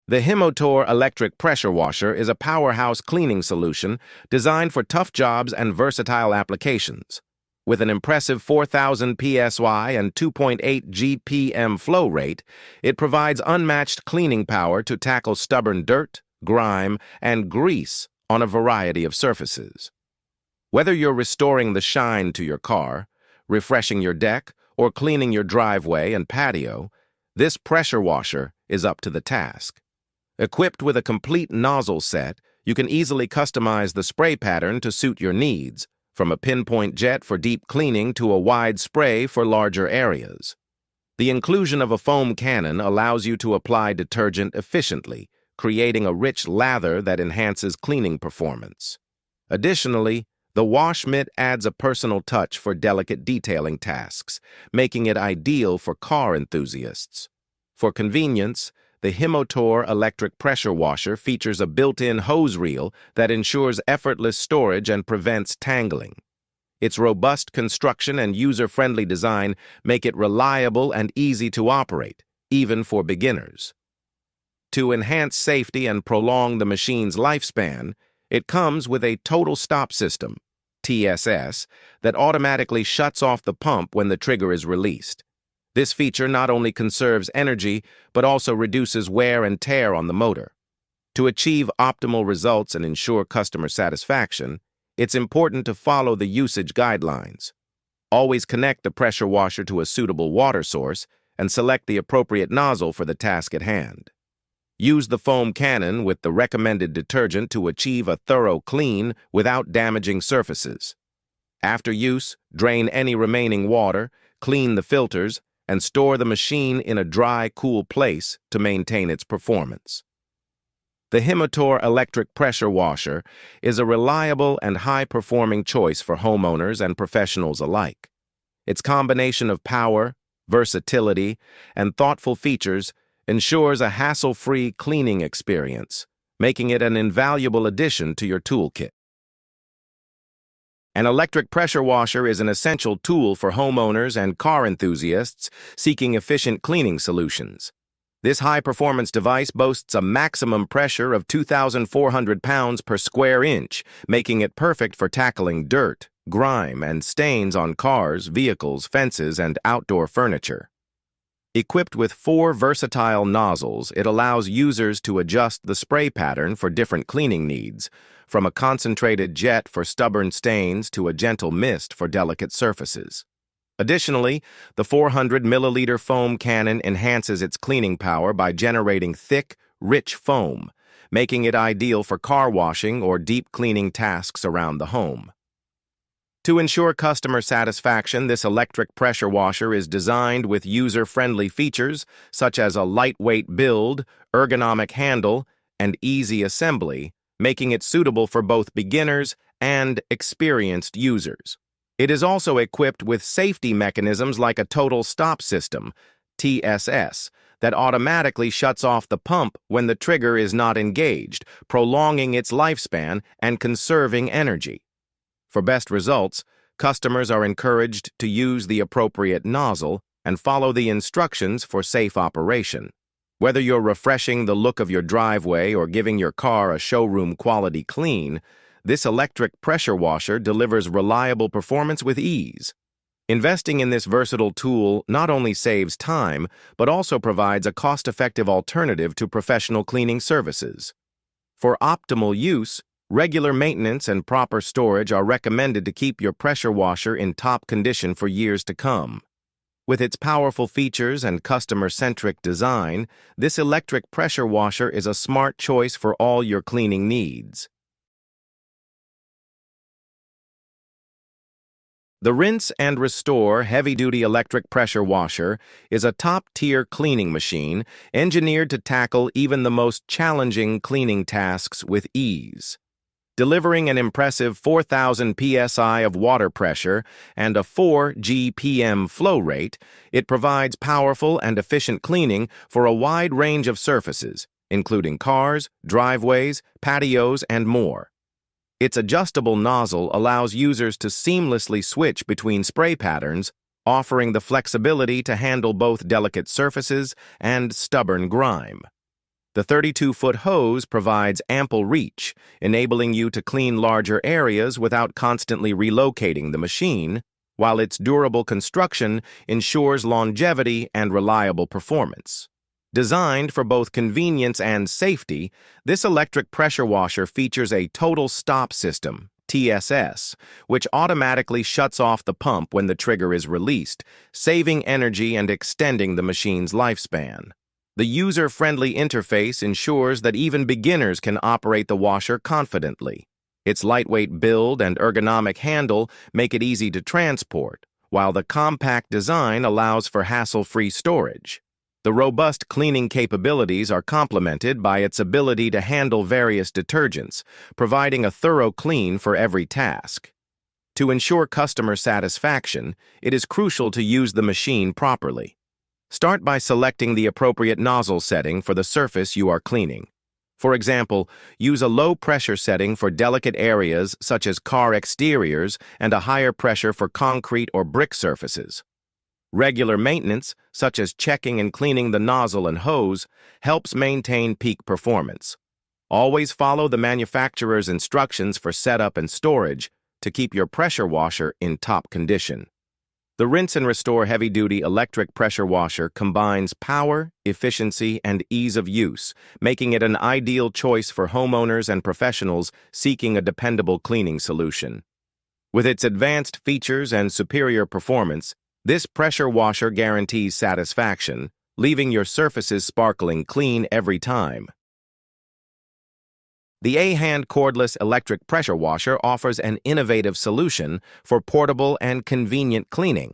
The Hotor electric pressure washer is a powerhouse cleaning solution designed for tough jobs and versatile applications. With an impressive 4,000 psi and 2.8 GPM flow rate, it provides unmatched cleaning power to tackle stubborn dirt, grime, and grease on a variety of surfaces. Whether you're restoring the shine to your car, refreshing your deck, or cleaning your driveway and patio, this pressure washer is up to the task. Equipped with a complete nozzle set, you can easily customize the spray pattern to suit your needs, from a pinpoint jet for deep cleaning to a wide spray for larger areas. The inclusion of a foam cannon allows you to apply detergent efficiently, creating a rich lather that enhances cleaning performance. Additionally, the wash mitt adds a personal touch for delicate detailing tasks, making it ideal for car enthusiasts. For convenience, the Hotor electric pressure washer features a built-in hose reel that ensures effortless storage and prevents tangling. Its robust construction and user-friendly design make it reliable and easy to operate, even for beginners. To enhance safety and prolong the machine's lifespan, it comes with a total stop system, TSS, that automatically shuts off the pump when the trigger is released. This feature not only conserves energy, but also reduces wear and tear on the motor. To achieve optimal results and ensure customer satisfaction, it's important to follow the usage guidelines. Always connect the pressure washer to a suitable water source and select the appropriate nozzle for the task at hand. Use the foam cannon with the recommended detergent to achieve a thorough clean without damaging surfaces. After use, drain any remaining water, clean the filters, and store the machine in a dry, cool place to maintain its performance. The Hotor electric pressure washer is a reliable and high-performing choice for homeowners and professionals alike. Its combination of power, versatility, and thoughtful features ensures a hassle-free cleaning experience, making it an invaluable addition to your toolkit. An electric pressure washer is an essential tool for homeowners and car enthusiasts seeking efficient cleaning solutions. This high-performance device boasts a maximum pressure of 2,400 pounds per square inch, making it perfect for tackling dirt, grime, and stains on cars, vehicles, fences, and outdoor furniture. Equipped with 4 versatile nozzles, it allows users to adjust the spray pattern for different cleaning needs, from a concentrated jet for stubborn stains to a gentle mist for delicate surfaces. Additionally, the 400-milliliter foam cannon enhances its cleaning power by generating thick, rich foam, making it ideal for car washing or deep cleaning tasks around the home. To ensure customer satisfaction, this electric pressure washer is designed with user-friendly features such as a lightweight build, ergonomic handle, and easy assembly, making it suitable for both beginners and experienced users. It is also equipped with safety mechanisms like a total stop system, TSS, that automatically shuts off the pump when the trigger is not engaged, prolonging its lifespan and conserving energy. For best results, customers are encouraged to use the appropriate nozzle and follow the instructions for safe operation. Whether you're refreshing the look of your driveway or giving your car a showroom-quality clean, this electric pressure washer delivers reliable performance with ease. Investing in this versatile tool not only saves time, but also provides a cost-effective alternative to professional cleaning services. For optimal use, regular maintenance and proper storage are recommended to keep your pressure washer in top condition for years to come. With its powerful features and customer-centric design, this electric pressure washer is a smart choice for all your cleaning needs. The Rinse and Restore heavy-duty electric pressure washer is a top-tier cleaning machine engineered to tackle even the most challenging cleaning tasks with ease. Delivering an impressive 4,000 psi of water pressure and a 4 GPM flow rate, it provides powerful and efficient cleaning for a wide range of surfaces, including cars, driveways, patios, and more. Its adjustable nozzle allows users to seamlessly switch between spray patterns, offering the flexibility to handle both delicate surfaces and stubborn grime. The 32-foot hose provides ample reach, enabling you to clean larger areas without constantly relocating the machine, while its durable construction ensures longevity and reliable performance. Designed for both convenience and safety, this electric pressure washer features a total stop system, TSS, which automatically shuts off the pump when the trigger is released, saving energy and extending the machine's lifespan. The user-friendly interface ensures that even beginners can operate the washer confidently. Its lightweight build and ergonomic handle make it easy to transport, while the compact design allows for hassle-free storage. The robust cleaning capabilities are complemented by its ability to handle various detergents, providing a thorough clean for every task. To ensure customer satisfaction, it is crucial to use the machine properly. Start by selecting the appropriate nozzle setting for the surface you are cleaning. For example, use a low-pressure setting for delicate areas such as car exteriors and a higher pressure for concrete or brick surfaces. Regular maintenance, such as checking and cleaning the nozzle and hose, helps maintain peak performance. Always follow the manufacturer's instructions for setup and storage to keep your pressure washer in top condition. The Rinse and Restore heavy-duty electric pressure washer combines power, efficiency, and ease of use, making it an ideal choice for homeowners and professionals seeking a dependable cleaning solution. With its advanced features and superior performance, this pressure washer guarantees satisfaction, leaving your surfaces sparkling clean every time. The Aand Cordless electric pressure washer offers an innovative solution for portable and convenient cleaning.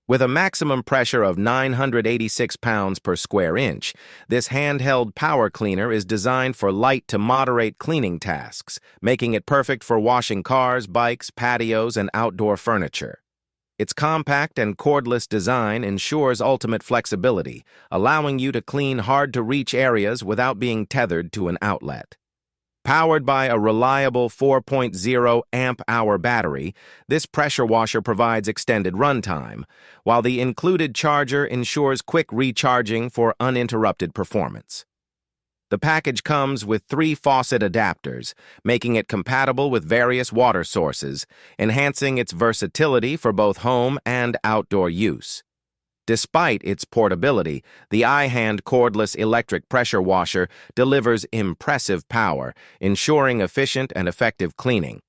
With a maximum pressure of 986 pounds per square inch, this handheld power cleaner is designed for light to moderate cleaning tasks, making it perfect for washing cars, bikes, patios, and outdoor furniture. Its compact and cordless design ensures ultimate flexibility, allowing you to clean hard-to-reach areas without being tethered to an outlet. Powered by a reliable 4.0 amp-hour battery, this pressure washer provides extended runtime, while the included charger ensures quick recharging for uninterrupted performance. The package comes with 3 faucet adapters, making it compatible with various water sources, enhancing its versatility for both home and outdoor use. Despite its portability, the Aand Cordless electric pressure washer delivers impressive power, ensuring efficient and effective cleaning.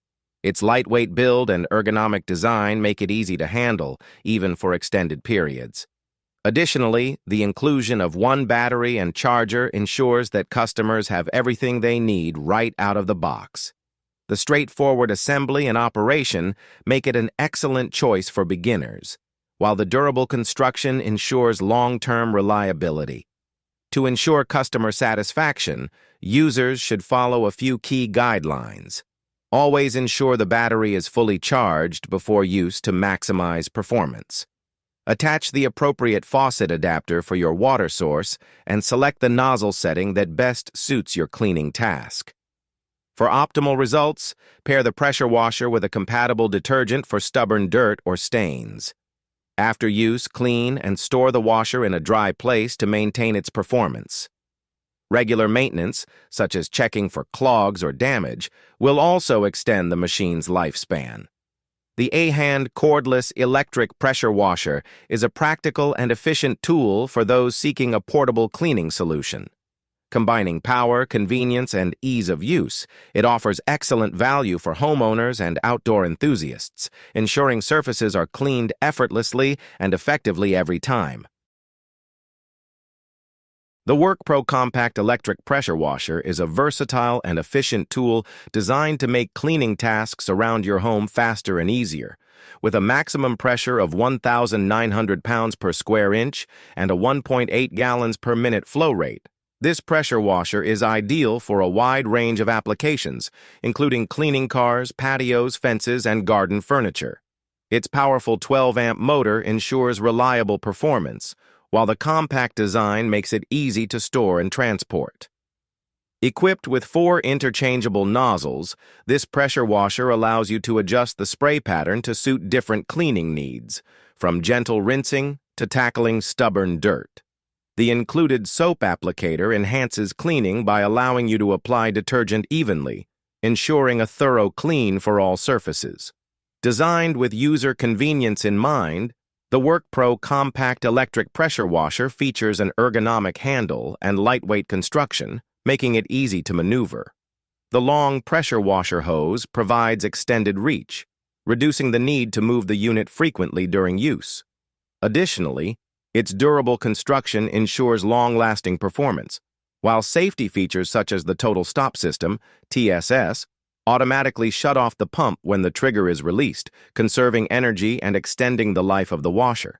Its lightweight build and ergonomic design make it easy to handle, even for extended periods. Additionally, the inclusion of one battery and charger ensures that customers have everything they need right out of the box. The straightforward assembly and operation make it an excellent choice for beginners, while the durable construction ensures long-term reliability. To ensure customer satisfaction, users should follow a few key guidelines. Always ensure the battery is fully charged before use to maximize performance. Attach the appropriate faucet adapter for your water source and select the nozzle setting that best suits your cleaning task. For optimal results, pair the pressure washer with a compatible detergent for stubborn dirt or stains. After use, clean and store the washer in a dry place to maintain its performance. Regular maintenance, such as checking for clogs or damage, will also extend the machine's lifespan. The Aand Cordless electric pressure washer is a practical and efficient tool for those seeking a portable cleaning solution. Combining power, convenience, and ease of use, it offers excellent value for homeowners and outdoor enthusiasts, ensuring surfaces are cleaned effortlessly and effectively every time. The Workpro Compact Electric Pressure Washer is a versatile and efficient tool designed to make cleaning tasks around your home faster and easier. With a maximum pressure of 1,900 pounds per square inch and a 1.8 gallons per minute flow rate, this pressure washer is ideal for a wide range of applications, including cleaning cars, patios, fences, and garden furniture. Its powerful 12-amp motor ensures reliable performance, while the compact design makes it easy to store and transport. Equipped with 4 interchangeable nozzles, this pressure washer allows you to adjust the spray pattern to suit different cleaning needs, from gentle rinsing to tackling stubborn dirt. The included soap applicator enhances cleaning by allowing you to apply detergent evenly, ensuring a thorough clean for all surfaces. Designed with user convenience in mind, the Workpro compact electric pressure washer features an ergonomic handle and lightweight construction, making it easy to maneuver. The long pressure washer hose provides extended reach, reducing the need to move the unit frequently during use. Additionally, its durable construction ensures long-lasting performance, while safety features such as the Total Stop System, TSS, automatically shut off the pump when the trigger is released, conserving energy and extending the life of the washer.